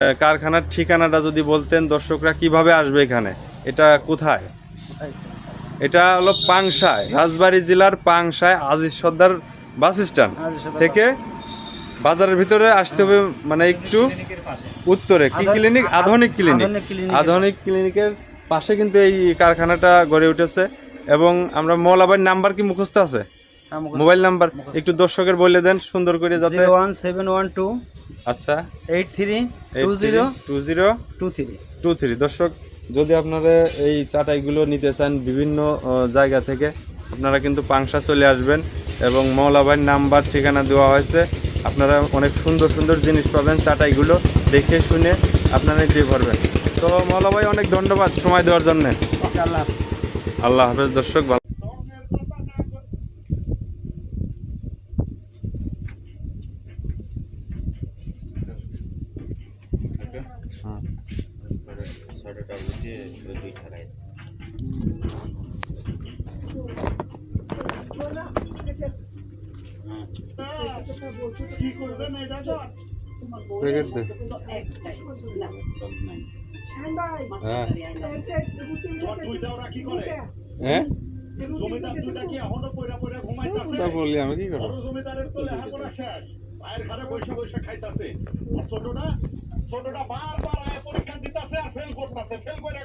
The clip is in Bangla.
কারখানার ঠিকানাটা যদি বলতেন দর্শকরা কিভাবে আসবে এখানে, এটা কোথায়? এটা হলো পাংশায়, রাজবাড়ী জেলার পাংশায় আজিজ সর্দার বাস স্ট্যান্ড থেকে বাজারের ভিতরে আসতে হবে, মানে একটু উত্তরে কি ক্লিনিক, আধুনিক ক্লিনিক, আধুনিক ক্লিনিকের পাশে কিন্তু এই কারখানাটা গড়ে উঠেছে। এবং আমরা মৌলাবাইর নাম্বার কি মুখস্থ আছে? মোবাইল নাম্বার একটু দর্শকের বলে দেন সুন্দর করে, যাতে 01712 আচ্ছা 832023। দর্শক, যদি আপনারা এই চাটাইগুলো নিতে চান বিভিন্ন জায়গা থেকে, আপনারা কিন্তু পাংশা চলে আসবেন এবং মৌলাভাইয়ের নাম্বার ঠিকানা দেওয়া হয়েছে। আপনারা অনেক সুন্দর সুন্দর জিনিস পাবেন, চাটাইগুলো দেখে শুনে আপনারা নিতে পারবেন। তো মৌলাভাই অনেক ধন্যবাদ সময় দেওয়ার জন্য। আল্লাহ হাফেজ দর্শক। হ্যাঁ বললি আমি কি করবো? ছোটটা বারবার পরীক্ষা দিতেছে আর ফেল করতেছে, ফেল করে